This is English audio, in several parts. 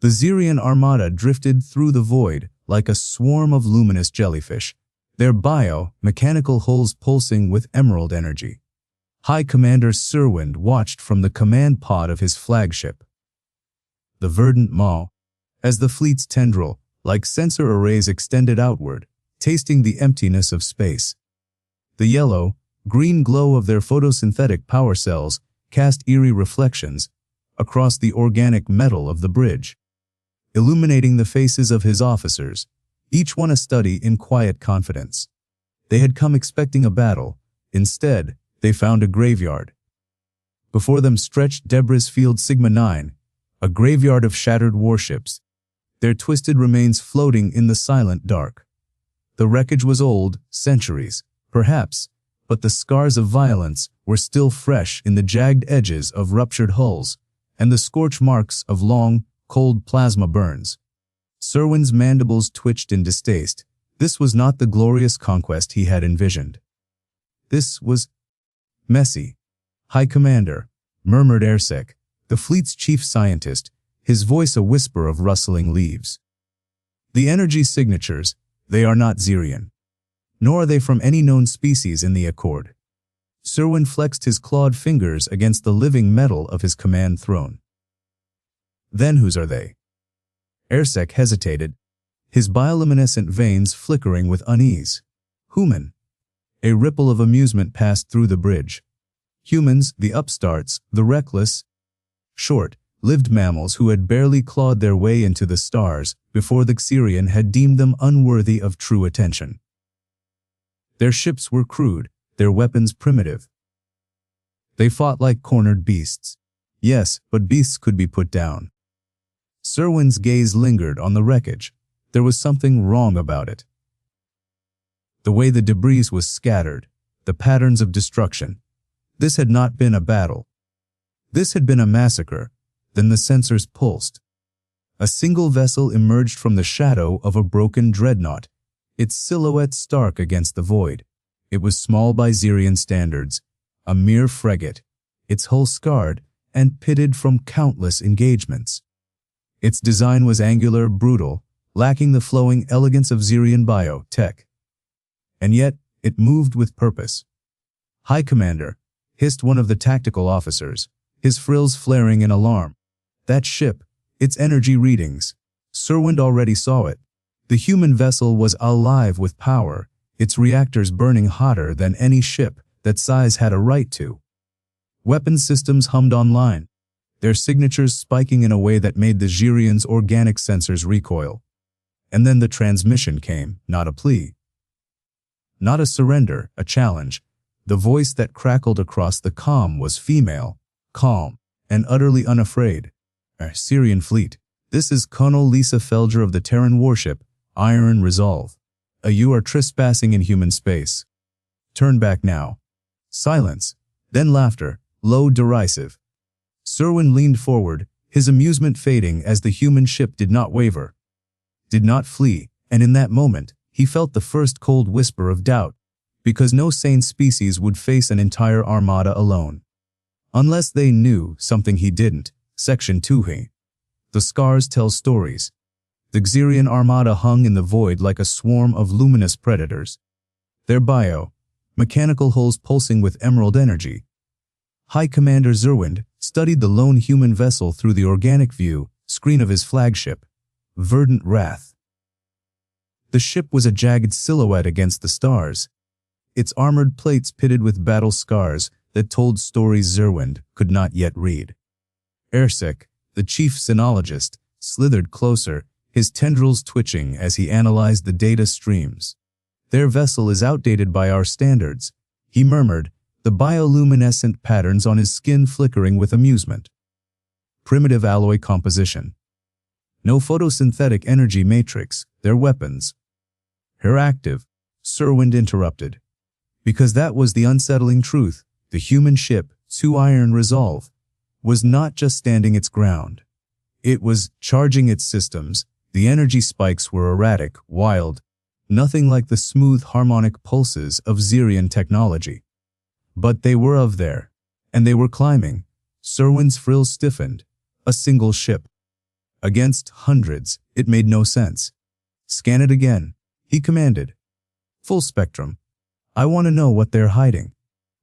The Xerion armada drifted through the void like a swarm of luminous jellyfish, their bio-mechanical hulls pulsing with emerald energy. High Commander Xerwind watched from the command pod of his flagship, the verdant maw, as the fleet's tendril, like sensor arrays, extended outward, tasting the emptiness of space. The yellow-green glow of their photosynthetic power cells cast eerie reflections across the organic metal of the bridge, illuminating the faces of his officers, each one a study in quiet confidence. They had come expecting a battle. Instead, they found a graveyard. Before them stretched Debris Field Sigma-9, a graveyard of shattered warships, their twisted remains floating in the silent dark. The wreckage was old, centuries, perhaps, but the scars of violence were still fresh in the jagged edges of ruptured hulls and the scorch marks of long, cold plasma burns. Xerwind's mandibles twitched in distaste. This was not the glorious conquest he had envisioned. This was messy. High Commander, murmured Xerwind, the fleet's chief scientist, his voice a whisper of rustling leaves. The energy signatures, they are not Xerion. Nor are they from any known species in the Accord. Xerwind flexed his clawed fingers against the living metal of his command throne. Then whose are they? Xerwind hesitated, his bioluminescent veins flickering with unease. Human. A ripple of amusement passed through the bridge. Humans, the upstarts, the reckless, short-lived mammals who had barely clawed their way into the stars before the Xerion had deemed them unworthy of true attention. Their ships were crude, their weapons primitive. They fought like cornered beasts. Yes, but beasts could be put down. Xerwind's gaze lingered on the wreckage. There was something wrong about it. The way the debris was scattered, the patterns of destruction. This had not been a battle. This had been a massacre. Then the sensors pulsed. A single vessel emerged from the shadow of a broken dreadnought, its silhouette stark against the void. It was small by Xerion standards, a mere frigate, its hull scarred and pitted from countless engagements. Its design was angular, brutal, lacking the flowing elegance of Xerion biotech. And yet, it moved with purpose. High Commander, hissed one of the tactical officers, his frills flaring in alarm. That ship, its energy readings. Xerwind already saw it. The human vessel was alive with power, its reactors burning hotter than any ship that size had a right to. Weapons systems hummed online, their signatures spiking in a way that made the Xerion's organic sensors recoil. And then the transmission came, not a plea. Not a surrender, a challenge. The voice that crackled across the comm was female, calm, and utterly unafraid. Xerion fleet. This is Colonel Lisa Felger of the Terran warship, Iron Resolve. You are trespassing in human space. Turn back now. Silence, then laughter, low, derisive. Xerwind leaned forward, his amusement fading as the human ship did not waver, did not flee, and in that moment, he felt the first cold whisper of doubt, because no sane species would face an entire armada alone. Unless they knew something he didn't. Section 2. The scars tell stories. The Xerion armada hung in the void like a swarm of luminous predators, their bio-mechanical hulls pulsing with emerald energy. High Commander Xerwind studied the lone human vessel through the organic view screen of his flagship, Verdant Wrath. The ship was a jagged silhouette against the stars, its armored plates pitted with battle scars that told stories Xerwind could not yet read. Xerwind, the chief sinologist, slithered closer, his tendrils twitching as he analyzed the data streams. Their vessel is outdated by our standards, he murmured, the bioluminescent patterns on his skin flickering with amusement. Primitive alloy composition. No photosynthetic energy matrix, their weapons. Her active, Xerwind interrupted. Because that was the unsettling truth, the human ship, Iron Resolve, was not just standing its ground. It was charging its systems. The energy spikes were erratic, wild, nothing like the smooth harmonic pulses of Xerion technology. But they were there, and they were climbing. Xerwind's frills stiffened. A single ship. Against hundreds, it made no sense. Scan it again, he commanded. Full spectrum. I want to know what they're hiding.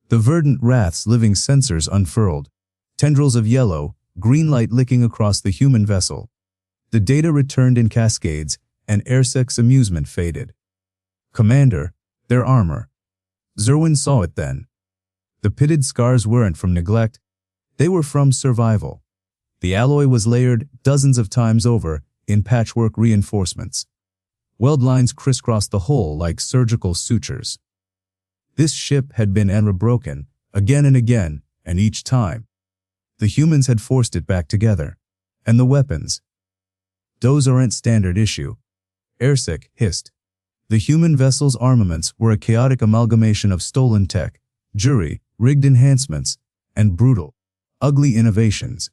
The verdant wrath's living sensors unfurled. Tendrils of yellow, green light licking across the human vessel. The data returned in cascades, and Xerwind's amusement faded. Commander, their armor. Xerwind saw it then. The pitted scars weren't from neglect, they were from survival. The alloy was layered dozens of times over in patchwork reinforcements. Weld lines crisscrossed the hull like surgical sutures. This ship had been broken again and again, and each time, the humans had forced it back together. And the weapons? Those aren't standard issue. Xerwind hissed. The human vessel's armaments were a chaotic amalgamation of stolen tech, jury-rigged enhancements, and brutal, ugly innovations.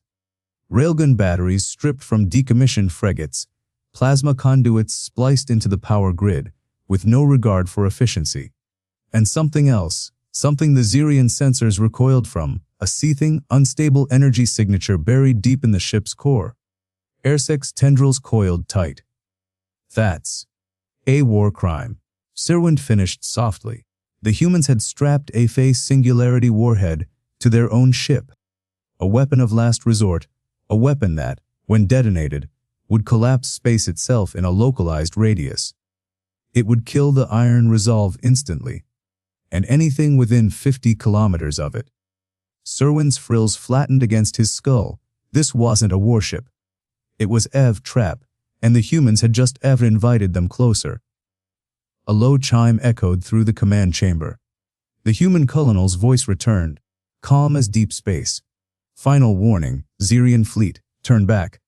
Railgun batteries stripped from decommissioned frigates, plasma conduits spliced into the power grid, with no regard for efficiency. And something else, something the Xerion sensors recoiled from, a seething, unstable energy signature buried deep in the ship's core. Xerwind's tendrils coiled tight. That's a war crime, Xerwind finished softly. The humans had strapped a phase singularity warhead to their own ship. A weapon of last resort, a weapon that, when detonated, would collapse space itself in a localized radius. It would kill the Iron Resolve instantly, and anything within 50 kilometers of it. Xerwind's frills flattened against his skull. This wasn't a warship. It was trap, and the humans had just invited them closer. A low chime echoed through the command chamber. The human colonel's voice returned, calm as deep space. Final warning, Xerion fleet, turn back.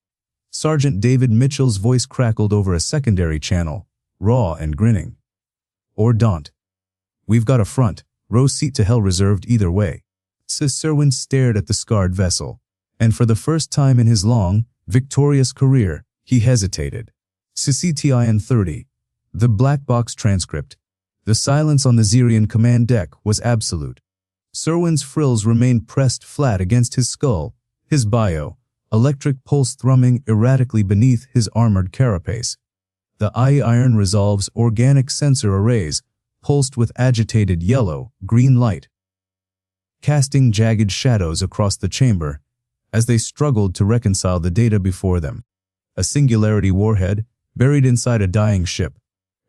Sergeant David Mitchell's voice crackled over a secondary channel, raw and grinning. Or don't. We've got a front, row seat to hell reserved either way. Xerwind stared at the scarred vessel, and for the first time in his long, victorious career, he hesitated. CCTIN 30. The black box transcript. The silence on the Xerion command deck was absolute. Xerwind's frills remained pressed flat against his skull, his bio, electric pulse thrumming erratically beneath his armored carapace. The Iron Resolve's organic sensor arrays pulsed with agitated yellow-green light, casting jagged shadows across the chamber as they struggled to reconcile the data before them. A singularity warhead buried inside a dying ship.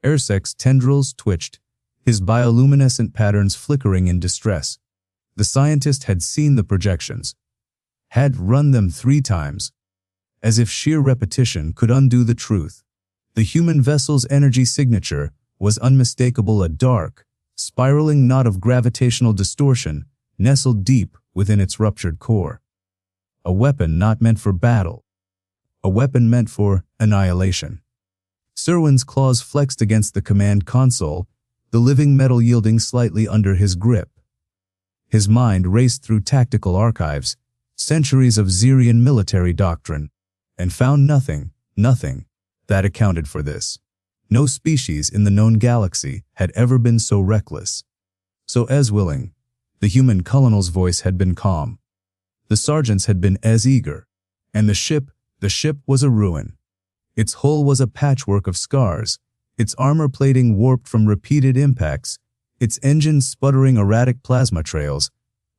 Xerwind's tendrils twitched, his bioluminescent patterns flickering in distress. The scientist had seen the projections, had run them 3 times, as if sheer repetition could undo the truth. The human vessel's energy signature was unmistakable, a dark, spiraling knot of gravitational distortion nestled deep within its ruptured core. A weapon not meant for battle. A weapon meant for annihilation. Xerwind's claws flexed against the command console, the living metal yielding slightly under his grip. His mind raced through tactical archives, centuries of Xerion military doctrine, and found nothing that accounted for this. No species in the known galaxy had ever been so reckless, so willing. The human colonel's voice had been calm. The sergeants had been as eager. And the ship was a ruin. Its hull was a patchwork of scars, its armor plating warped from repeated impacts, its engines sputtering erratic plasma trails,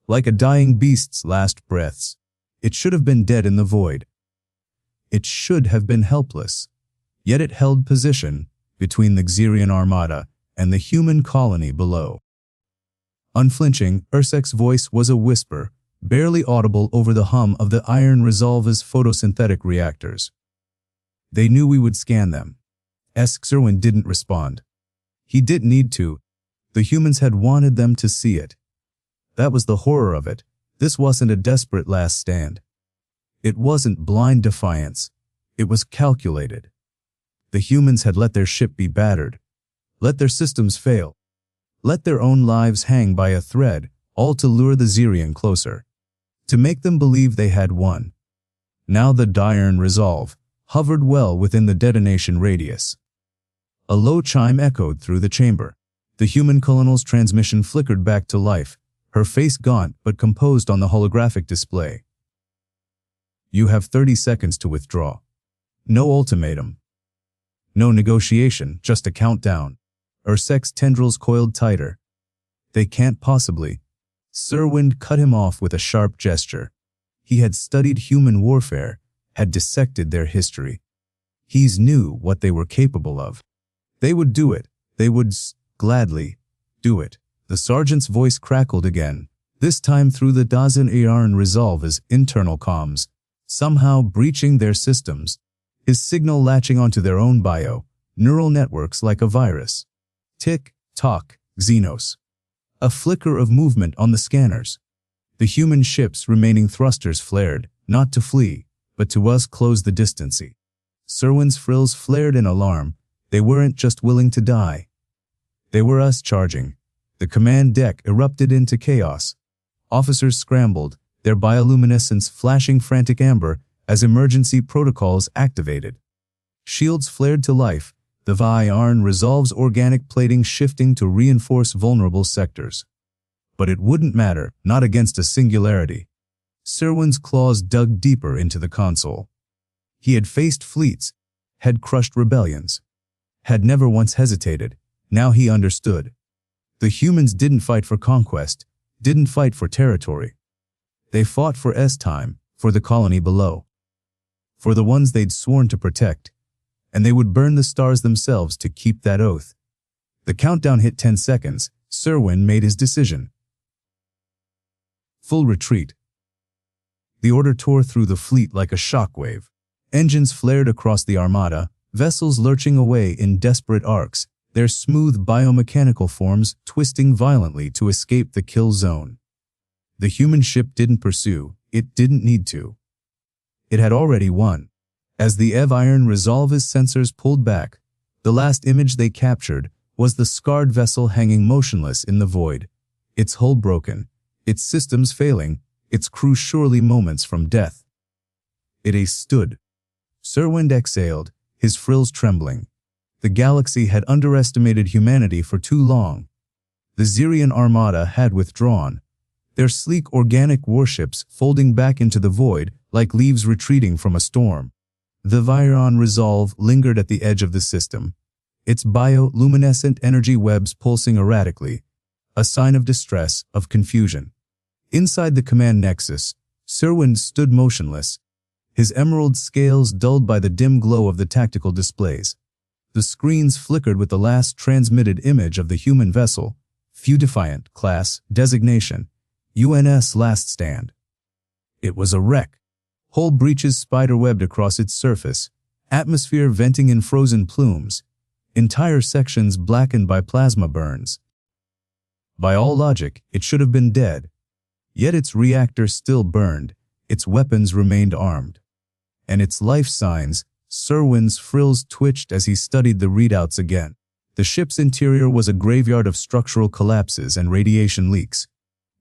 like a dying beast's last breaths. It should have been dead in the void. It should have been helpless. Yet it held position between the Xerion armada and the human colony below. Unflinching, Xerwind's voice was a whisper, barely audible over the hum of the Iron Resolve's photosynthetic reactors. They knew we would scan them. Xerwind didn't respond. He didn't need to. The humans had wanted them to see it. That was the horror of it. This wasn't a desperate last stand. It wasn't blind defiance. It was calculated. The humans had let their ship be battered, let their systems fail, let their own lives hang by a thread, all to lure the Xerion closer, to make them believe they had won. Now the Iron Resolve hovered well within the detonation radius. A low chime echoed through the chamber. The human colonel's transmission flickered back to life, her face gaunt but composed on the holographic display. You have 30 seconds to withdraw. No ultimatum. No negotiation, just a countdown. Xerxes' tendrils coiled tighter. They can't possibly. Xerwind cut him off with a sharp gesture. He had studied human warfare, had dissected their history. He knew what they were capable of. They would do it. They would gladly do it. The sergeant's voice crackled again, this time through the Xerion Resolve's internal comms, somehow breaching their systems, his signal latching onto their own neural networks like a virus. Tick, tock, Xenos. A flicker of movement on the scanners. The human ship's remaining thrusters flared, not to flee, but to close the distance. Xerwind's frills flared in alarm. They weren't just willing to die. They were charging. The command deck erupted into chaos. Officers scrambled, their bioluminescence flashing frantic amber as emergency protocols activated. Shields flared to life, the Xerion Resolve's organic plating shifting to reinforce vulnerable sectors. But it wouldn't matter, not against a singularity. Xerwind's claws dug deeper into the console. He had faced fleets, had crushed rebellions, had never once hesitated. Now he understood. The humans didn't fight for conquest, didn't fight for territory. They fought for time, for the colony below. For the ones they'd sworn to protect. And they would burn the stars themselves to keep that oath. The countdown hit 10 seconds. Xerwind made his decision. Full retreat. The order tore through the fleet like a shockwave. Engines flared across the armada, vessels lurching away in desperate arcs, their smooth biomechanical forms twisting violently to escape the kill zone. The human ship didn't pursue. It didn't need to. It had already won. As the Xerion Resolve's sensors pulled back, the last image they captured was the scarred vessel hanging motionless in the void, its hull broken, its systems failing, its crew surely moments from death. It stood. Xerwind exhaled, his frills trembling. The galaxy had underestimated humanity for too long. The Xerion armada had withdrawn, their sleek organic warships folding back into the void like leaves retreating from a storm. The Xerion Resolve lingered at the edge of the system, its bioluminescent energy webs pulsing erratically, a sign of distress, of confusion. Inside the command nexus, Xerwind stood motionless, his emerald scales dulled by the dim glow of the tactical displays. The screens flickered with the last transmitted image of the human vessel, Few Defiant, class, designation, UNS Last Stand. It was a wreck. Hull breaches spiderwebbed across its surface, atmosphere venting in frozen plumes, entire sections blackened by plasma burns. By all logic, it should have been dead. Yet its reactor still burned, its weapons remained armed. And its life signs, Xerwind's frills twitched as he studied the readouts again. The ship's interior was a graveyard of structural collapses and radiation leaks.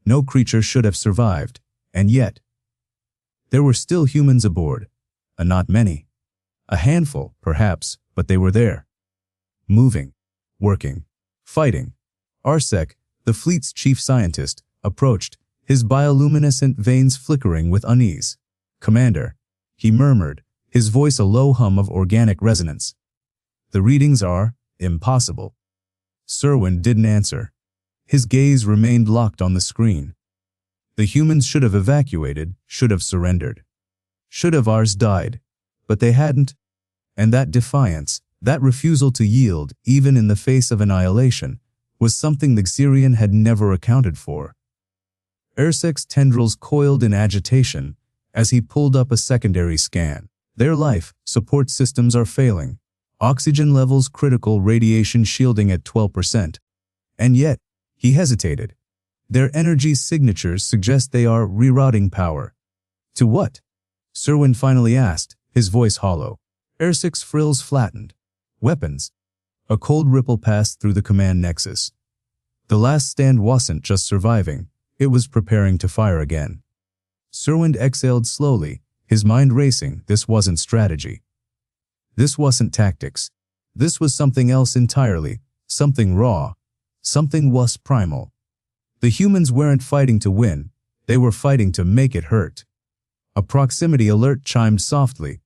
No creature should have survived, and yet, there were still humans aboard. Not many. A handful, perhaps, but they were there. Moving, working, fighting. Arsec, the fleet's chief scientist, approached, his bioluminescent veins flickering with unease. "Commander," he murmured, his voice a low hum of organic resonance. "The readings are impossible." Xerwind didn't answer. His gaze remained locked on the screen. The humans should have evacuated, should have surrendered. Should have died. But they hadn't. And that defiance, that refusal to yield, even in the face of annihilation, was something the Xerion had never accounted for. Xerxes' tendrils coiled in agitation as he pulled up a secondary scan. Their life support systems are failing. Oxygen levels critical, radiation shielding at 12%. And yet, he hesitated. Their energy signatures suggest they are rerouting power. To what? Xerwind finally asked, his voice hollow. Xerxes' frills flattened. Weapons. A cold ripple passed through the command nexus. The Last Stand wasn't just surviving, it was preparing to fire again. Xerwind exhaled slowly, his mind racing. This wasn't strategy. This wasn't tactics. This was something else entirely, something raw, something was primal. The humans weren't fighting to win, they were fighting to make it hurt. A proximity alert chimed softly.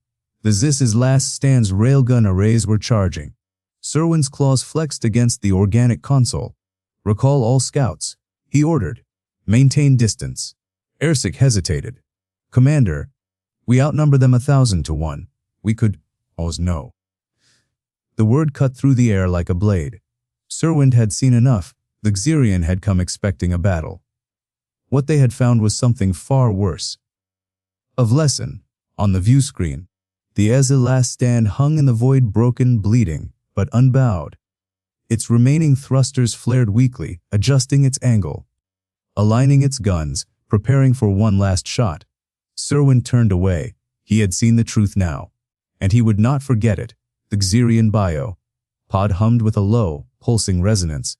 The Zis's last stand's railgun arrays were charging. Xerwind's claws flexed against the organic console. "Recall all scouts," he ordered. "Maintain distance." Ersic hesitated. "Commander, we outnumber them 1,000 to 1. We could..." "Oh, no." The word cut through the air like a blade. Xerwind had seen enough. The Xerion had come expecting a battle. What they had found was something far worse. Of lesson, on the view screen, the X's last stand hung in the void, broken, bleeding, but unbowed. Its remaining thrusters flared weakly, adjusting its angle, aligning its guns, preparing for one last shot. Xerwind turned away. He had seen the truth now, and he would not forget it. The Xerion bio pod hummed with a low, pulsing resonance,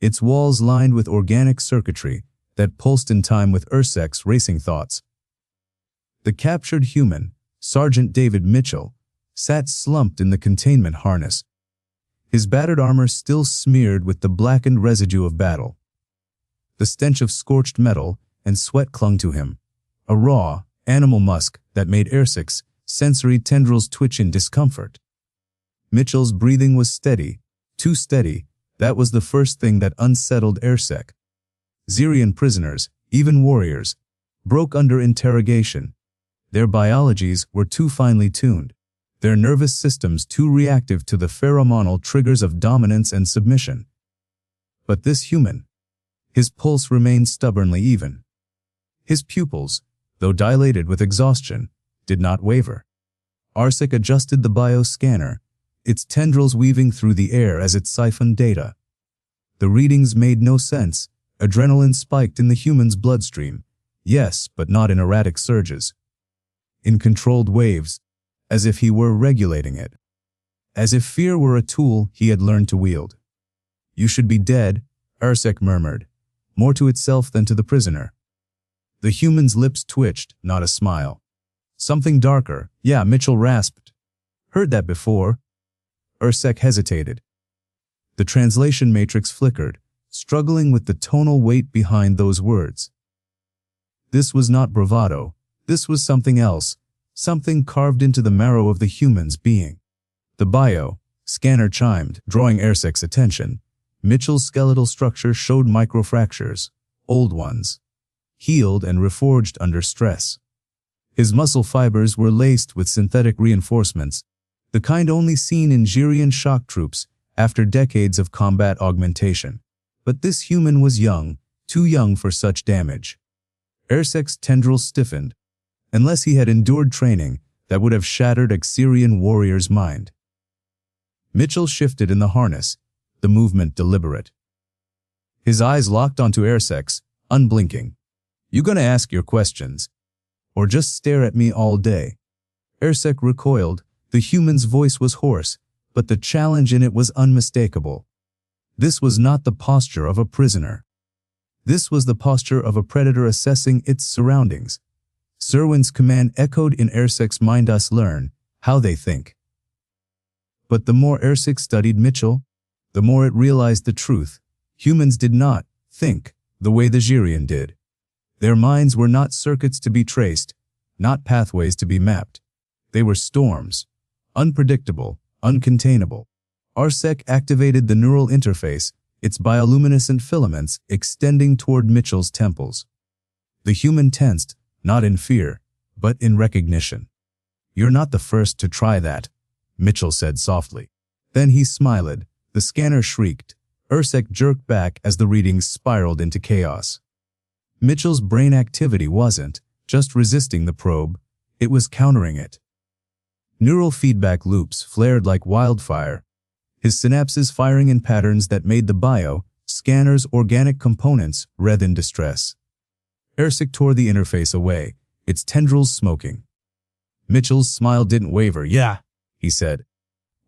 its walls lined with organic circuitry that pulsed in time with Ersec's racing thoughts. The captured human, Sergeant David Mitchell, sat slumped in the containment harness, his battered armor still smeared with the blackened residue of battle. The stench of scorched metal and sweat clung to him, a raw, animal musk that made Ersec's sensory tendrils twitch in discomfort. Mitchell's breathing was steady, too steady. That was the first thing that unsettled Ersec. Xerion prisoners, even warriors, broke under interrogation. Their biologies were too finely tuned, their nervous systems too reactive to the pheromonal triggers of dominance and submission. But this human, his pulse remained stubbornly even. His pupils, though dilated with exhaustion, did not waver. Ersec adjusted the bioscanner, its tendrils weaving through the air as it siphoned data. The readings made no sense. Adrenaline spiked in the human's bloodstream. Yes, but not in erratic surges. In controlled waves, as if he were regulating it. As if fear were a tool he had learned to wield. "You should be dead," Ersec murmured, more to itself than to the prisoner. The human's lips twitched, not a smile. "Something darker." "Yeah," Mitchell rasped. "Heard that before." Ersec hesitated. The translation matrix flickered, struggling with the tonal weight behind those words. This was not bravado. This was something else, something carved into the marrow of the human's being. The bio scanner chimed, drawing Ersec's attention. Mitchell's skeletal structure showed microfractures, old ones, healed and reforged under stress. His muscle fibers were laced with synthetic reinforcements, the kind only seen in Xerion shock troops after decades of combat augmentation. But this human was young, too young for such damage. Ersec's tendrils stiffened. Unless he had endured training that would have shattered a Xerion warrior's mind. Mitchell shifted in the harness, the movement deliberate. His eyes locked onto Ersec's, unblinking. "You gonna ask your questions? Or just stare at me all day?" Ersec recoiled. The human's voice was hoarse, but the challenge in it was unmistakable. This was not the posture of a prisoner. This was the posture of a predator assessing its surroundings. Xerwind's command echoed in Ersec's mind. "Us learn how they think." But the more Ersec studied Mitchell, the more it realized the truth. Humans did not think the way the Xerion did. Their minds were not circuits to be traced, not pathways to be mapped. They were storms, unpredictable, uncontainable. Ersec activated the neural interface, its bioluminescent filaments extending toward Mitchell's temples. The human tensed, not in fear, but in recognition. "You're not the first to try that," Mitchell said softly. Then he smiled. The scanner shrieked. Ersec jerked back as the readings spiraled into chaos. Mitchell's brain activity wasn't just resisting the probe, it was countering it. Neural feedback loops flared like wildfire, his synapses firing in patterns that made the bio scanner's organic components writhe in distress. Ersec tore the interface away, its tendrils smoking. Mitchell's smile didn't waver. "Yeah," he said.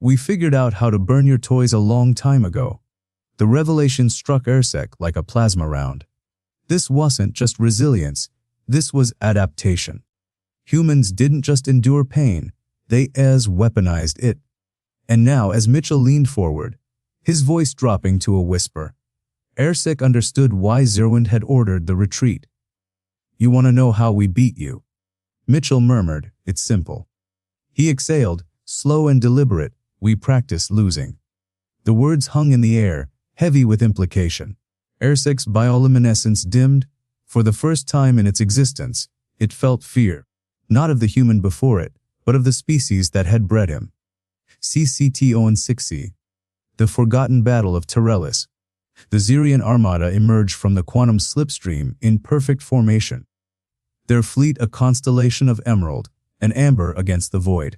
"We figured out how to burn your toys a long time ago." The revelation struck Ersec like a plasma round. This wasn't just resilience, this was adaptation. Humans didn't just endure pain, they weaponized it. And now, as Mitchell leaned forward, his voice dropping to a whisper, Ersec understood why Xerwind had ordered the retreat. "You want to know how we beat you?" Mitchell murmured, "It's simple. He exhaled, slow and deliberate, "We practice losing." The words hung in the air, heavy with implication. Xersek's bioluminescence dimmed. For the first time in its existence, it felt fear. Not of the human before it, but of the species that had bred him. CCT-06C. The Forgotten Battle of Terelis. The Xerion armada emerged from the quantum slipstream in perfect formation. Their fleet a constellation of emerald, and amber against the void.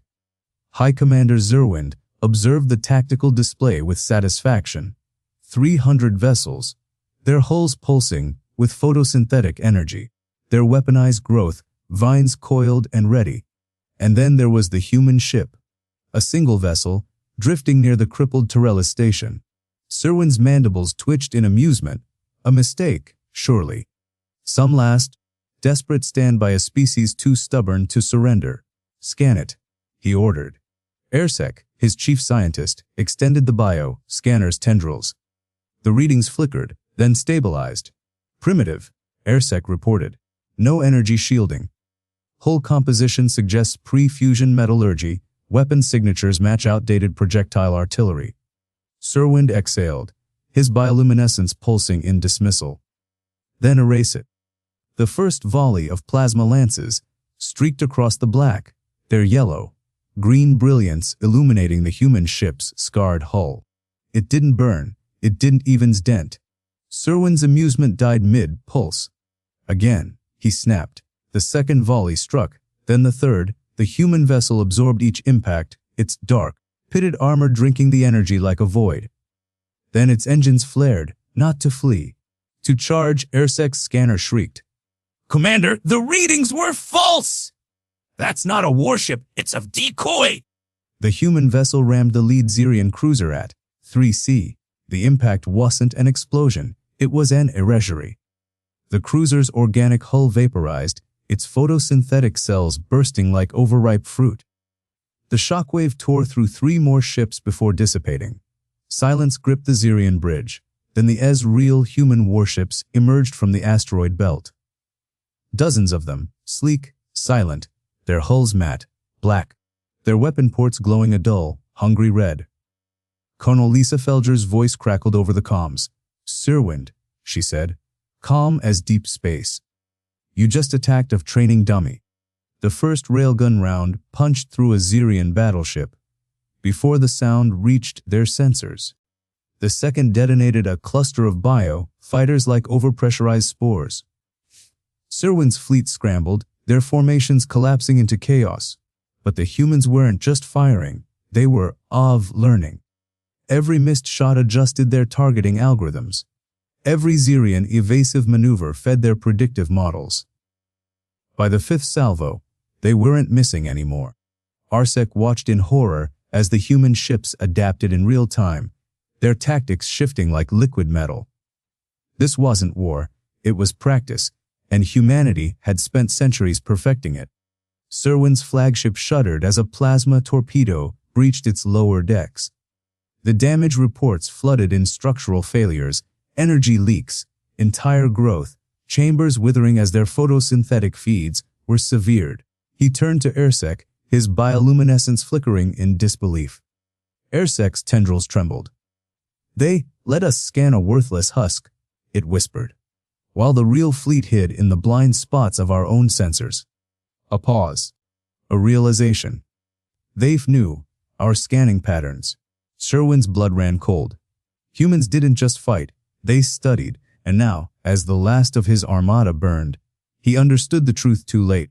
High Commander Xerwind observed the tactical display with satisfaction. 300 vessels, their hulls pulsing with photosynthetic energy, their weaponized growth, vines coiled and ready. And then there was the human ship, a single vessel, drifting near the crippled Terelis station. Xerwind's mandibles twitched in amusement. A mistake, surely. Some last, desperate stand by a species too stubborn to surrender. "Scan it," he ordered. Xersek, his chief scientist, extended the bio-scanner's tendrils. The readings flickered, then stabilized. "Primitive," Xersek reported. "No energy shielding. Hull composition suggests pre-fusion metallurgy. Weapon signatures match outdated projectile artillery." Xerwind exhaled, his bioluminescence pulsing in dismissal. "Then erase it." The first volley of plasma lances streaked across the black, their yellow, green brilliance illuminating the human ship's scarred hull. It didn't burn, it didn't even dent. Xerwind's amusement died mid-pulse. Again, he snapped. The second volley struck, then the third. The human vessel absorbed each impact, its dark, pitted armor drinking the energy like a void. Then its engines flared, not to flee. To charge, Xersek's scanner shrieked. "Commander, the readings were false! That's not a warship, it's a decoy!" The human vessel rammed the lead Xerion cruiser at 3C. The impact wasn't an explosion, it was an erasure. The cruiser's organic hull vaporized, its photosynthetic cells bursting like overripe fruit. The shockwave tore through 3 more ships before dissipating. Silence gripped the Xerion bridge. Then the real human warships emerged from the asteroid belt. Dozens of them, sleek, silent, their hulls matte, black, their weapon ports glowing a dull, hungry red. Colonel Lisa Felger's voice crackled over the comms. "Xerwind," she said, calm as deep space. "You just attacked a training dummy." The first railgun round punched through a Xerion battleship before the sound reached their sensors. The second detonated a cluster of bio-fighters like overpressurized spores. Xerwind's fleet scrambled, their formations collapsing into chaos. But the humans weren't just firing, they were learning. Every missed shot adjusted their targeting algorithms. Every Xerion evasive maneuver fed their predictive models. By the 5th salvo, they weren't missing anymore. Xersek watched in horror as the human ships adapted in real time, their tactics shifting like liquid metal. This wasn't war, it was practice, and humanity had spent centuries perfecting it. Xerwind's flagship shuddered as a plasma torpedo breached its lower decks. The damage reports flooded in structural failures, energy leaks, entire growth, chambers withering as their photosynthetic feeds were severed. He turned to Xersek, his bioluminescence flickering in disbelief. Xersek's tendrils trembled. "They let us scan a worthless husk," it whispered, while the real fleet hid in the blind spots of our own sensors. A pause. A realization. They knew our scanning patterns. Xerwind's blood ran cold. Humans didn't just fight, they studied, and now, as the last of his armada burned, he understood the truth too late.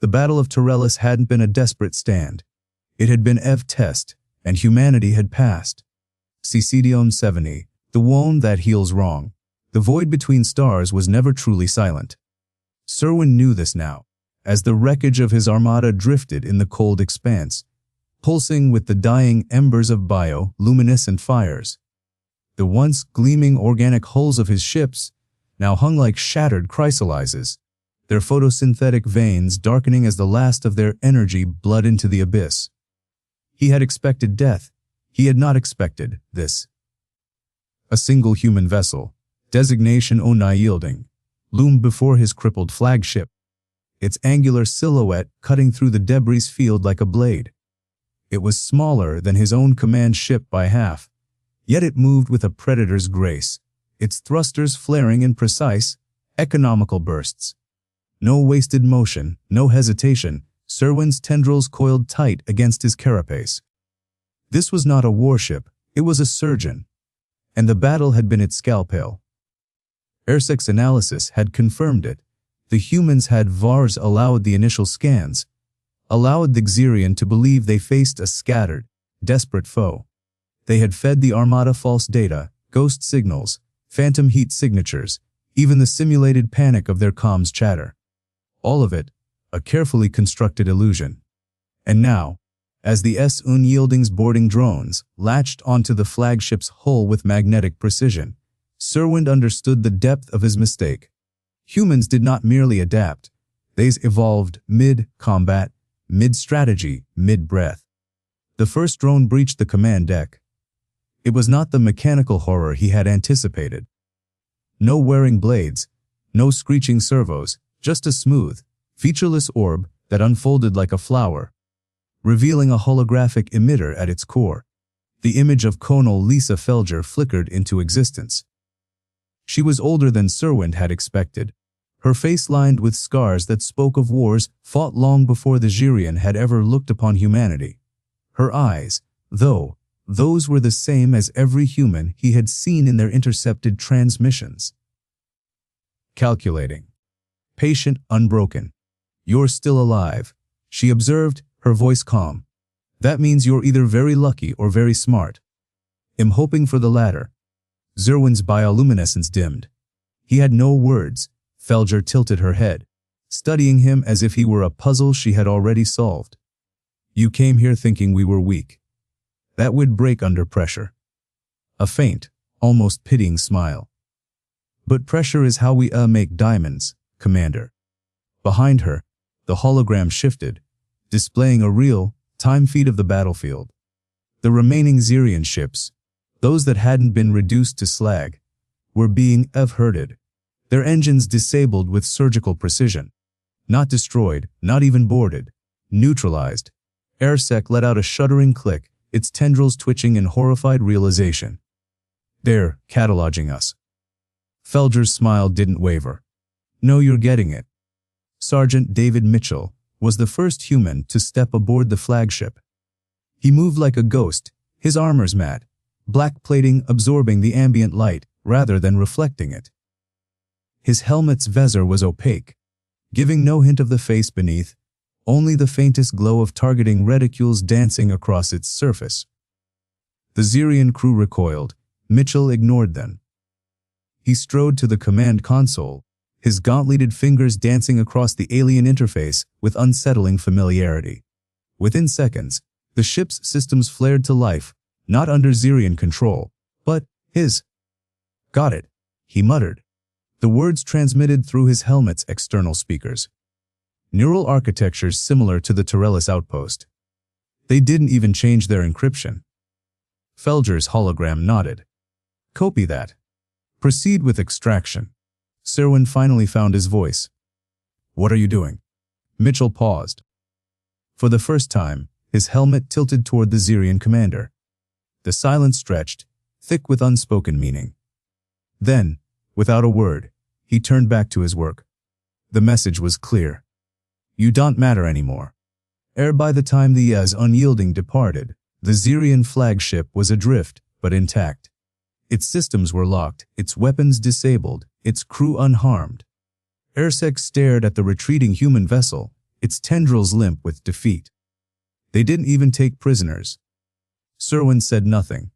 The Battle of Terelis hadn't been a desperate stand. It had been test, and humanity had passed. CCD-70, the wound that heals wrong. The void between stars was never truly silent. Xerwind knew this now, as the wreckage of his armada drifted in the cold expanse, pulsing with the dying embers of bio-luminescent fires. The once gleaming organic hulls of his ships now hung like shattered chrysalises, their photosynthetic veins darkening as the last of their energy bled into the abyss. He had expected death. He had not expected this. A single human vessel, designation unyielding, loomed before his crippled flagship, its angular silhouette cutting through the debris field like a blade. It was smaller than his own command ship by half, yet it moved with a predator's grace, its thrusters flaring in precise, economical bursts. No wasted motion, no hesitation. Xerwind's tendrils coiled tight against his carapace. This was not a warship, it was a surgeon, and the battle had been its scalpel. Ersek's analysis had confirmed it. The humans had VARs allowed the initial scans, allowed the Xerion to believe they faced a scattered, desperate foe. They had fed the Armada false data, ghost signals, phantom heat signatures, even the simulated panic of their comms chatter. All of it, a carefully constructed illusion. And now, as the unyielding's boarding drones latched onto the flagship's hull with magnetic precision, Xerwind understood the depth of his mistake. Humans did not merely adapt, they evolved mid-combat, mid-strategy, mid-breath. The first drone breached the command deck. It was not the mechanical horror he had anticipated. No whirring blades, no screeching servos, just a smooth, featureless orb that unfolded like a flower, revealing a holographic emitter at its core. The image of Colonel Lisa Felger flickered into existence. She was older than Xerwind had expected, her face lined with scars that spoke of wars fought long before the Xerion had ever looked upon humanity. Her eyes, though, those were the same as every human he had seen in their intercepted transmissions. Calculating. Patient, unbroken. "You're still alive," she observed, her voice calm. "That means you're either very lucky or very smart." "I'm hoping for the latter." Xerwind's bioluminescence dimmed. He had no words. Felger tilted her head, studying him as if he were a puzzle she had already solved. "You came here thinking we were weak. That would break under pressure." A faint, almost pitying smile. "But pressure is how we make diamonds, Commander." Behind her, the hologram shifted, displaying a real, time feed of the battlefield. The remaining Xerion ships, those that hadn't been reduced to slag, were being herded, their engines disabled with surgical precision. Not destroyed, not even boarded, neutralized. Ersek let out a shuddering click, its tendrils twitching in horrified realization. "They're cataloging us." Felger's smile didn't waver. "No, you're getting it." Sergeant David Mitchell was the first human to step aboard the flagship. He moved like a ghost, his armor's matte, black plating absorbing the ambient light rather than reflecting it. His helmet's visor was opaque, giving no hint of the face beneath, only the faintest glow of targeting reticules dancing across its surface. The Xerion crew recoiled. Mitchell ignored them. He strode to the command console, his gauntleted fingers dancing across the alien interface with unsettling familiarity. Within seconds, the ship's systems flared to life, not under Xerion control, but his. "Got it," he muttered. The words transmitted through his helmet's external speakers. Neural architectures similar to the Torellis outpost. They didn't even change their encryption. Felger's hologram nodded. "Copy that. Proceed with extraction." Xerwind finally found his voice. "What are you doing?" Mitchell paused. For the first time, his helmet tilted toward the Xerion commander. The silence stretched, thick with unspoken meaning. Then, without a word, he turned back to his work. The message was clear. "You don't matter anymore." By the time the unyielding departed, the Xerion flagship was adrift, but intact. Its systems were locked, its weapons disabled, its crew unharmed. Ersek stared at the retreating human vessel, its tendrils limp with defeat. They didn't even take prisoners. Xerwind said nothing.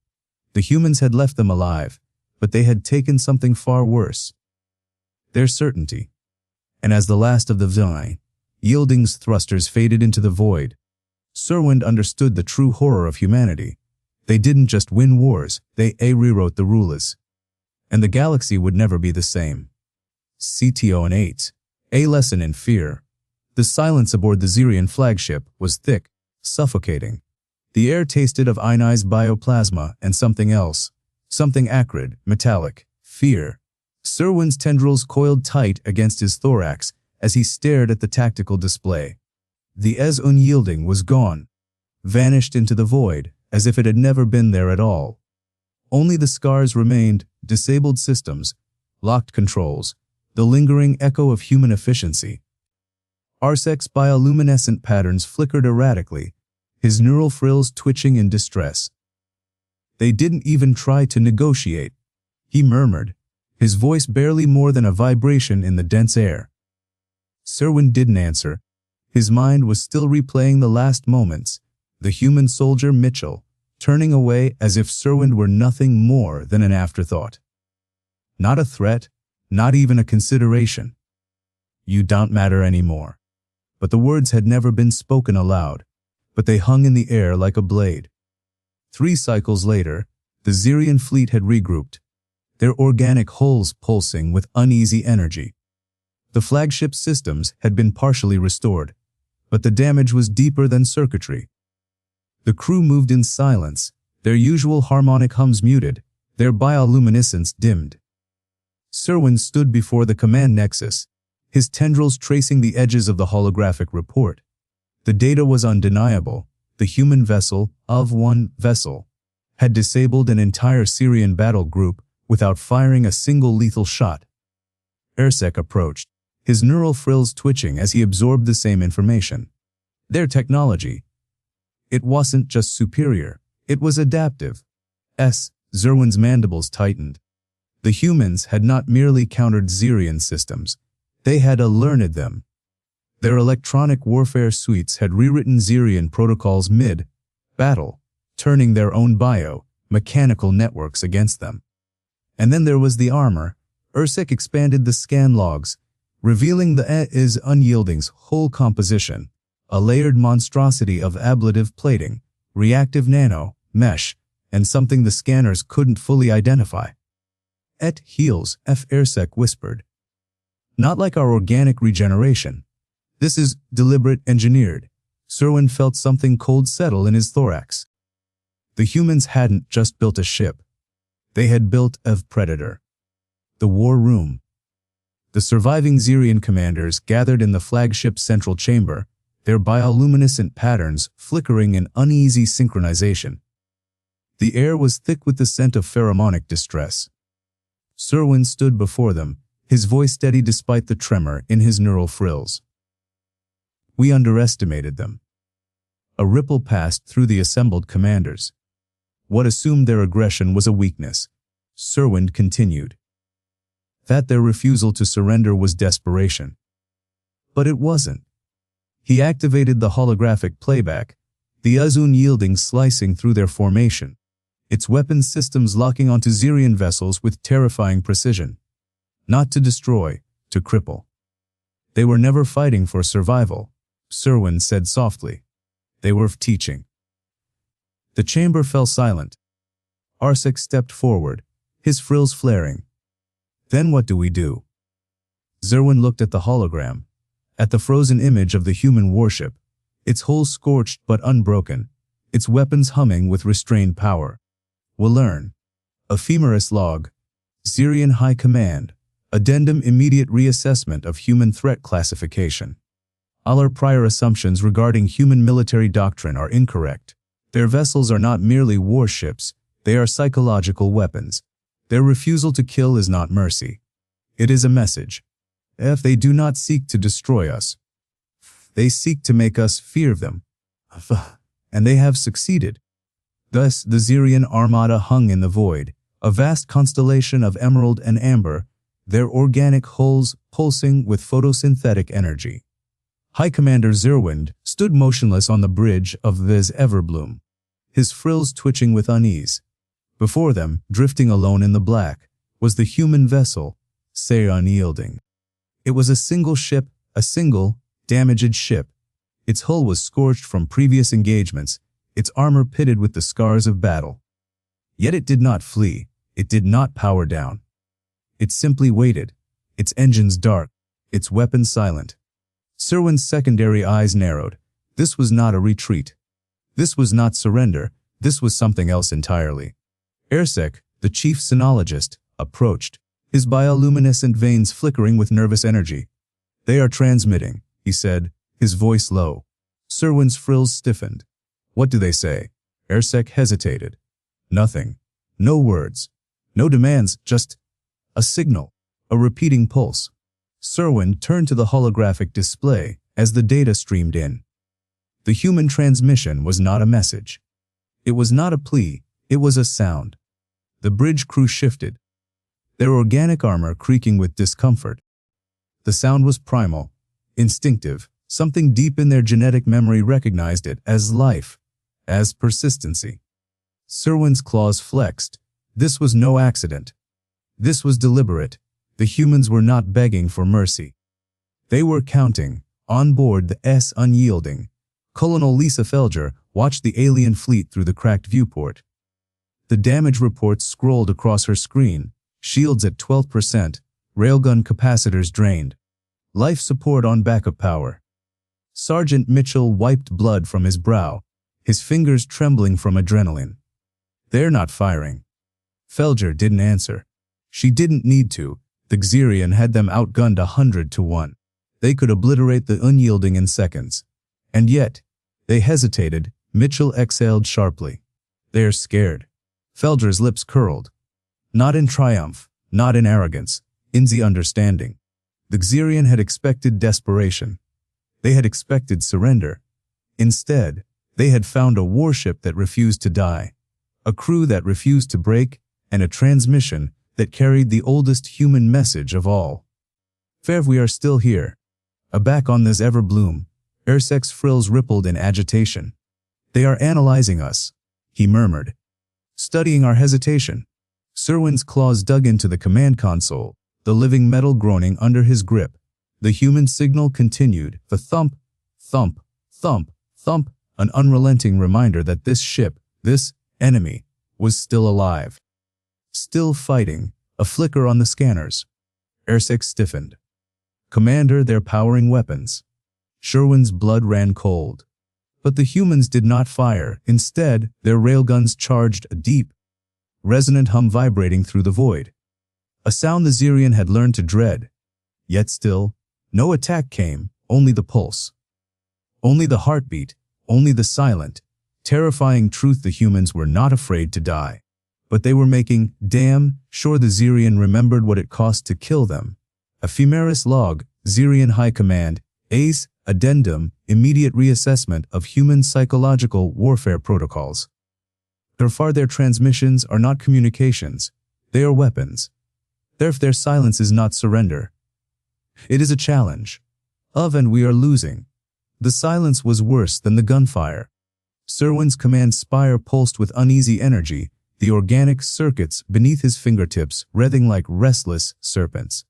The humans had left them alive, but they had taken something far worse. Their certainty. And as the last of the yielding's thrusters faded into the void, Xerwind understood the true horror of humanity. They didn't just win wars, they rewrote the rules. And the galaxy would never be the same. CTO and 8. A lesson in fear. The silence aboard the Xerion flagship was thick, suffocating. The air tasted of ionized bioplasma and something else. Something acrid, metallic, fear. Xerwind's tendrils coiled tight against his thorax as he stared at the tactical display. The unyielding was gone. vanished into the void, as if it had never been there at all. Only the scars remained, disabled systems, locked controls, the lingering echo of human efficiency. Arsek's bioluminescent patterns flickered erratically, his neural frills twitching in distress. "They didn't even try to negotiate," he murmured, his voice barely more than a vibration in the dense air. Xerwind didn't answer. His mind was still replaying the last moments, the human soldier Mitchell, turning away as if Xerwind were nothing more than an afterthought. Not a threat, not even a consideration. "You don't matter anymore." But the words had never been spoken aloud, but they hung in the air like a blade. 3 cycles later, the Xerion fleet had regrouped, their organic hulls pulsing with uneasy energy. The flagship systems had been partially restored, but the damage was deeper than circuitry. The crew moved in silence, their usual harmonic hums muted, their bioluminescence dimmed. Xerwind stood before the command nexus, his tendrils tracing the edges of the holographic report. The data was undeniable. The human vessel, of one vessel, had disabled an entire Xerion battle group without firing a single lethal shot. Arsek approached, his neural frills twitching as he absorbed the same information. Their technology. It wasn't just superior, it was adaptive. Xerwind's mandibles tightened. The humans had not merely countered Xerion systems, they had learned them. Their electronic warfare suites had rewritten Xerion protocols mid-battle, turning their own bio-mechanical networks against them. And then there was the armor. Arsek expanded the scan logs, revealing the unyielding's whole composition, a layered monstrosity of ablative plating, reactive nano, mesh, and something the scanners couldn't fully identify. "Et heals," Arsek whispered. "Not like our organic regeneration. This is deliberate engineered." Xerwind felt something cold settle in his thorax. The humans hadn't just built a ship. They had built a predator. The war room. The surviving Xerion commanders gathered in the flagship's central chamber, their bioluminescent patterns flickering in uneasy synchronization. The air was thick with the scent of pheromonic distress. Xerwind stood before them, his voice steady despite the tremor in his neural frills. "We underestimated them." A ripple passed through the assembled commanders. What assumed their aggression was a weakness. Xerwind continued. That their refusal to surrender was desperation. But it wasn't. He activated the holographic playback, the unyielding slicing through their formation, its weapons systems locking onto Xerion vessels with terrifying precision. Not to destroy, to cripple. They were never fighting for survival, Xerwind said softly. They were teaching. The chamber fell silent. Arsek stepped forward, his frills flaring. Then what do we do? Xerwind looked at the hologram, at the frozen image of the human warship, its hull scorched but unbroken, its weapons humming with restrained power. We'll learn. Ephemeris log. Xerion High Command. Addendum immediate reassessment of human threat classification. All our prior assumptions regarding human military doctrine are incorrect. Their vessels are not merely warships, they are psychological weapons. Their refusal to kill is not mercy. It is a message. If they do not seek to destroy us, they seek to make us fear them. And they have succeeded. Thus the Xerion armada hung in the void, a vast constellation of emerald and amber, their organic hulls pulsing with photosynthetic energy. High Commander Xerwind stood motionless on the bridge of this Everbloom, his frills twitching with unease. Before them, drifting alone in the black, was the human vessel, unyielding. It was a single ship, a single, damaged ship. Its hull was scorched from previous engagements, its armor pitted with the scars of battle. Yet it did not flee, it did not power down. It simply waited, its engines dark, its weapons silent. Xerwind's secondary eyes narrowed. This was not a retreat. This was not surrender, this was something else entirely. Arsek, the chief sinologist, approached, his bioluminescent veins flickering with nervous energy. They are transmitting, he said, his voice low. Xerwind's frills stiffened. What do they say? Ersek hesitated. Nothing. No words. No demands, just a signal. A repeating pulse. Xerwind turned to the holographic display as the data streamed in. The human transmission was not a message. It was not a plea, it was a sound. The bridge crew shifted, their organic armor creaking with discomfort. The sound was primal, instinctive, something deep in their genetic memory recognized it as life, as persistency. Xerwind's claws flexed. This was no accident. This was deliberate. The humans were not begging for mercy. They were counting. On board the S Unyielding, Colonel Lisa Felger watched the alien fleet through the cracked viewport. The damage reports scrolled across her screen. Shields at 12%, railgun capacitors drained. Life support on backup power. Sergeant Mitchell wiped blood from his brow, his fingers trembling from adrenaline. They're not firing. Felger didn't answer. She didn't need to. The Xerion had them outgunned 100-1. They could obliterate the Unyielding in seconds. And yet, they hesitated. Mitchell exhaled sharply. They're scared. Felger's lips curled. Not in triumph, not in arrogance, in the understanding. The Xerion had expected desperation. They had expected surrender. Instead, they had found a warship that refused to die, a crew that refused to break, and a transmission that carried the oldest human message of all. Fev, we are still here. Aback on this Everbloom, Ersek's frills rippled in agitation. They are analyzing us, he murmured. Studying our hesitation. Xerwind's claws dug into the command console, the living metal groaning under his grip. The human signal continued, the thump, thump, thump, thump, an unrelenting reminder that this ship, this enemy, was still alive. Still fighting, a flicker on the scanners. Ersek stiffened. Commander, they're powering weapons. Xerwind's blood ran cold. But the humans did not fire. Instead, their railguns charged a deep, resonant hum vibrating through the void. A sound the Xerion had learned to dread. Yet still, no attack came, only the pulse. Only the heartbeat, only the silent, terrifying truth the humans were not afraid to die. But they were making damn sure the Xerion remembered what it cost to kill them. Ephemeris log, Xerion High Command, ACE, Addendum, immediate reassessment of human psychological warfare protocols. Their transmissions are not communications, they are weapons. Their silence is not surrender. It is a challenge. And we are losing. The silence was worse than the gunfire. Xerwind's command spire pulsed with uneasy energy, the organic circuits beneath his fingertips writhing like restless serpents.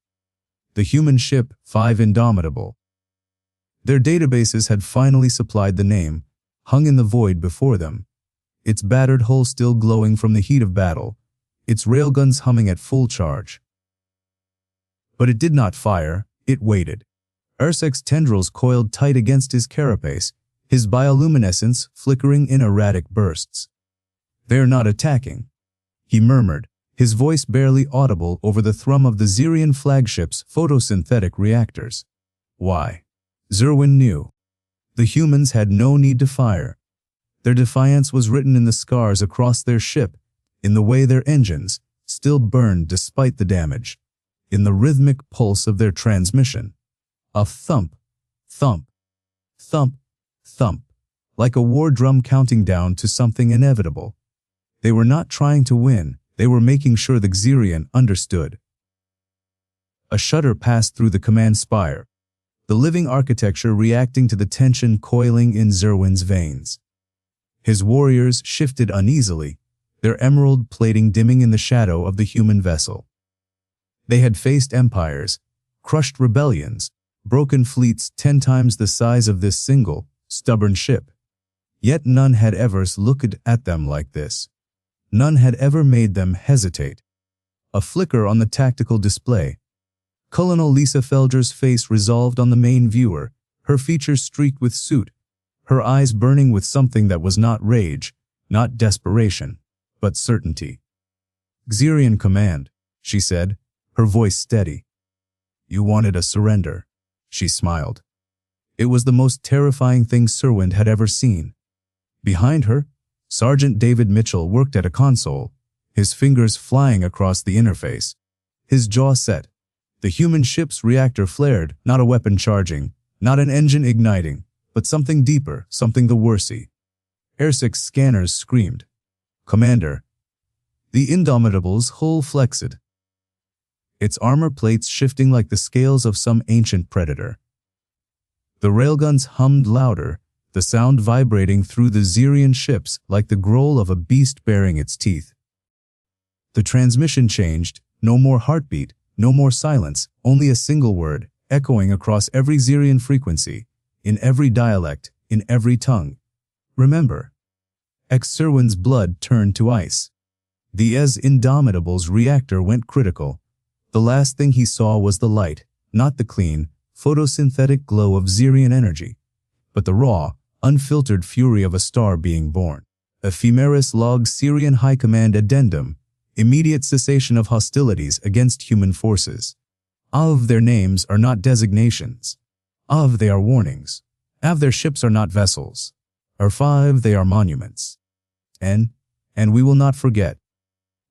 The human ship, 5 Indomitable. Their databases had finally supplied the name, hung in the void before them. Its battered hull still glowing from the heat of battle, its railguns humming at full charge. But it did not fire, it waited. Ersek's tendrils coiled tight against his carapace, his bioluminescence flickering in erratic bursts. They're not attacking, he murmured, his voice barely audible over the thrum of the Xerion flagship's photosynthetic reactors. Why? Xerwind knew. The humans had no need to fire. Their defiance was written in the scars across their ship, in the way their engines still burned despite the damage, in the rhythmic pulse of their transmission. A thump, thump, thump, thump, like a war drum counting down to something inevitable. They were not trying to win, they were making sure the Xerion understood. A shudder passed through the command spire, the living architecture reacting to the tension coiling in Xerwind's veins. His warriors shifted uneasily, their emerald plating dimming in the shadow of the human vessel. They had faced empires, crushed rebellions, broken fleets 10 times the size of this single, stubborn ship. Yet none had ever looked at them like this. None had ever made them hesitate. A flicker on the tactical display. Colonel Lisa Felger's face resolved on the main viewer, her features streaked with soot, her eyes burning with something that was not rage, not desperation, but certainty. Xerion command, she said, her voice steady. You wanted a surrender, she smiled. It was the most terrifying thing Xerwind had ever seen. Behind her, Sergeant David Mitchell worked at a console, his fingers flying across the interface. His jaw set. The human ship's reactor flared, not a weapon charging, not an engine igniting, but something deeper, something the Worsey. Air-6 scanners screamed. "Commander." The Indomitable's hull flexed, its armor plates shifting like the scales of some ancient predator. The railguns hummed louder, the sound vibrating through the Xerion ships like the growl of a beast baring its teeth. The transmission changed, no more heartbeat, no more silence, only a single word, echoing across every Xerion frequency, in every dialect, in every tongue. "Remember." Xerwind's blood turned to ice. The Indomitable's reactor went critical. The last thing he saw was the light, not the clean, photosynthetic glow of Xerion energy, but the raw, unfiltered fury of a star being born. Ephemeris log Xerion High Command Addendum, immediate cessation of hostilities against human forces. Of their names are not designations. Of they are warnings. Of their ships are not vessels. Or 5 they are monuments. And we will not forget.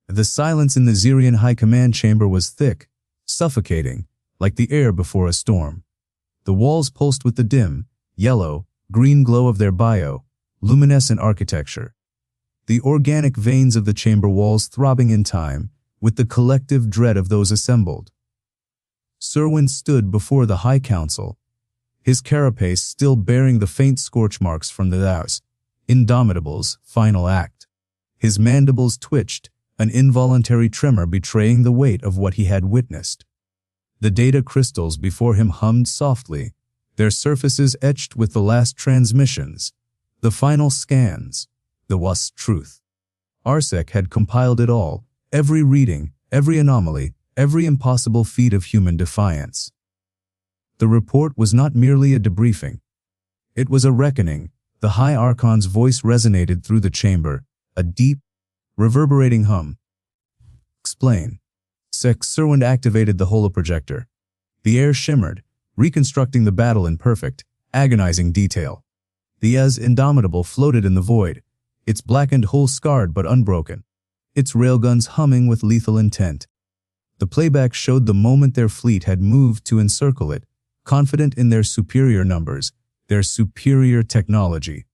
The silence in the Xerion High Command chamber was thick, suffocating, like the air before a storm. The walls pulsed with the dim, yellow, green glow of their luminescent architecture. The organic veins of the chamber walls throbbing in time, with the collective dread of those assembled. Xerwind stood before the High Council, his carapace still bearing the faint scorch marks from the Indomitable's final act. His mandibles twitched, an involuntary tremor betraying the weight of what he had witnessed. The data crystals before him hummed softly, their surfaces etched with the last transmissions, the final scans, the WASP truth. Arsec had compiled it all, every reading, every anomaly, every impossible feat of human defiance. The report was not merely a debriefing. It was a reckoning. The High Archon's voice resonated through the chamber, a deep, reverberating hum. "Explain." Xerwind activated the holoprojector. The air shimmered, reconstructing the battle in perfect, agonizing detail. The Indomitable floated in the void, its blackened hull scarred but unbroken, its railguns humming with lethal intent. The playback showed the moment their fleet had moved to encircle it, confident in their superior numbers, their superior technology.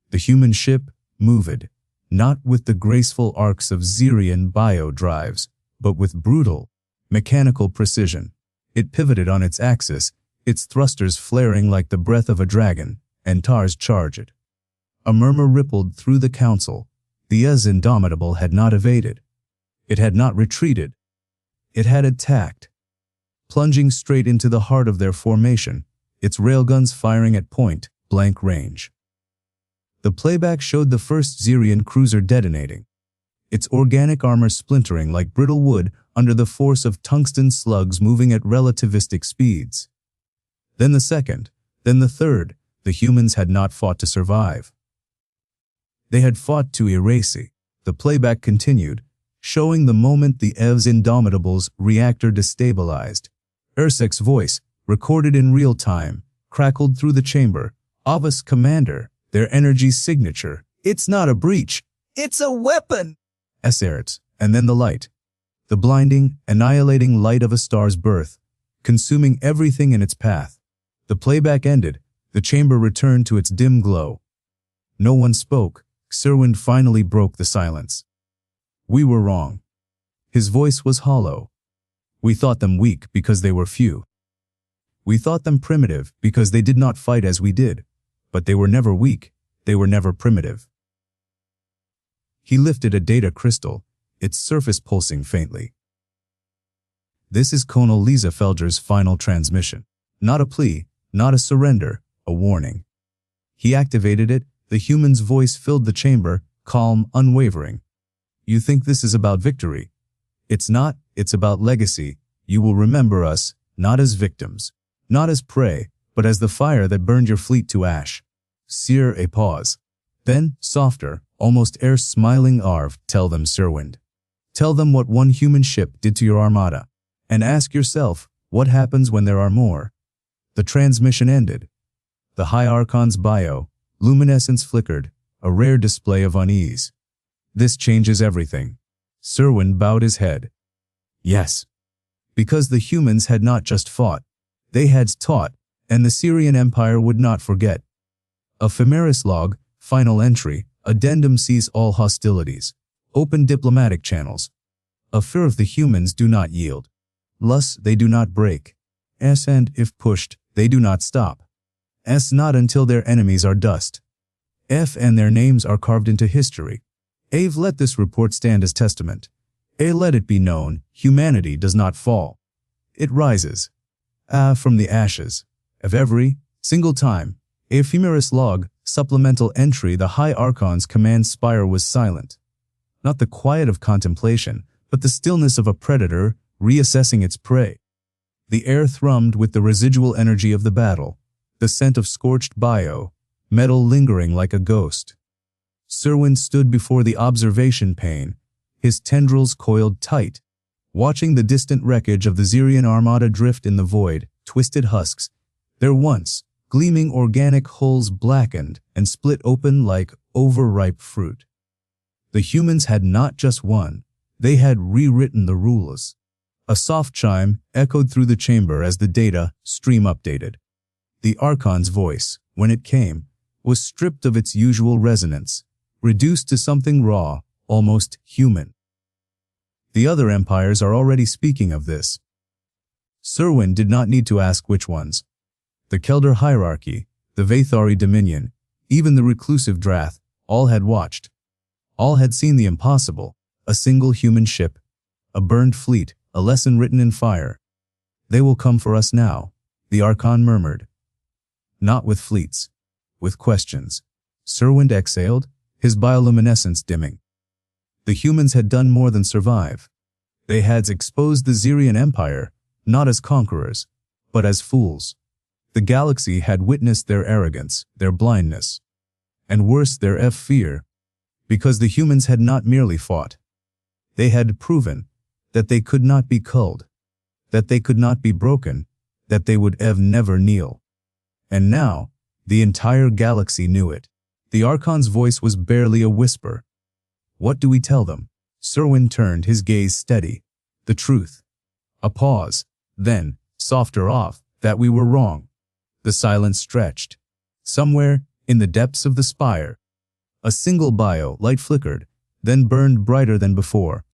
The human ship moved, not with the graceful arcs of Xerion bio-drives, but with brutal, mechanical precision. It pivoted on its axis, its thrusters flaring like the breath of a dragon, and Tars charged. A murmur rippled through the council. The Indomitable had not evaded. It had not retreated. It had attacked. Plunging straight into the heart of their formation, its railguns firing at point-blank range. The playback showed the first Xerion cruiser detonating, its organic armor splintering like brittle wood under the force of tungsten slugs moving at relativistic speeds. Then the second, then the third. The humans had not fought to survive. They had fought to erase. The playback continued, showing the moment the Indomitable's reactor destabilized. Ursec's voice, recorded in real time, crackled through the chamber. "Avas, Commander, their energy signature. It's not a breach. It's a weapon!" Xerts, and then the light. The blinding, annihilating light of a star's birth, consuming everything in its path. The playback ended. The chamber returned to its dim glow. No one spoke. Xerwind finally broke the silence. "We were wrong." His voice was hollow. "We thought them weak because they were few. We thought them primitive because they did not fight as we did. But they were never weak. They were never primitive." He lifted a data crystal, its surface pulsing faintly. "This is Colonel Lisa Felger's final transmission. Not a plea, not a surrender, a warning." He activated it. The human's voice filled the chamber, calm, unwavering. "You think this is about victory? It's not. It's about legacy. You will remember us, not as victims, not as prey, but as the fire that burned your fleet to ash." Sear a pause. Then, softer, almost air-smiling Arv, "Tell them, Xerwind. Tell them what one human ship did to your armada. And ask yourself, what happens when there are more?" The transmission ended. The High Archon's luminescence flickered, a rare display of unease. This changes everything. Xerwind bowed his head. Yes. Because the humans had not just fought, they had taught, and the Xerion Empire would not forget. Ephemeris log, final entry, addendum cease all hostilities. Open diplomatic channels. A fear of the humans do not yield. Lus they do not break. S and, if pushed, they do not stop. S not until their enemies are dust. F and their names are carved into history. Ave let this report stand as testament. A let it be known, humanity does not fall. It rises. From the ashes. Of every single time. Ephemeris log, supplemental entry the High Archon's command spire was silent. Not the quiet of contemplation, but the stillness of a predator reassessing its prey. The air thrummed with the residual energy of the battle, the scent of scorched bio, metal lingering like a ghost. Xerwind stood before the observation pane, his tendrils coiled tight, watching the distant wreckage of the Xerion armada drift in the void, twisted husks, their once gleaming organic hulls blackened and split open like overripe fruit. The humans had not just won, they had rewritten the rules. A soft chime echoed through the chamber as the data stream updated. The Archon's voice, when it came, was stripped of its usual resonance, reduced to something raw, almost human. The other empires are already speaking of this. Xerwind did not need to ask which ones. The Kelder hierarchy, the Vathari dominion, even the reclusive Drath, all had watched. All had seen the impossible, a single human ship, a burned fleet, a lesson written in fire. They will come for us now, the Archon murmured. Not with fleets, with questions. Xerwind exhaled, his bioluminescence dimming. The humans had done more than survive. They had exposed the Xerion Empire, not as conquerors, but as fools. The galaxy had witnessed their arrogance, their blindness, and worse, their fear, because the humans had not merely fought. They had proven that they could not be culled, that they could not be broken, that they would never kneel. And now, the entire galaxy knew it. The Archon's voice was barely a whisper. What do we tell them? Xerwind turned, his gaze steady. The truth. A pause. Then, softer off, that we were wrong. The silence stretched. Somewhere, in the depths of the spire, a single bio light flickered, then burned brighter than before,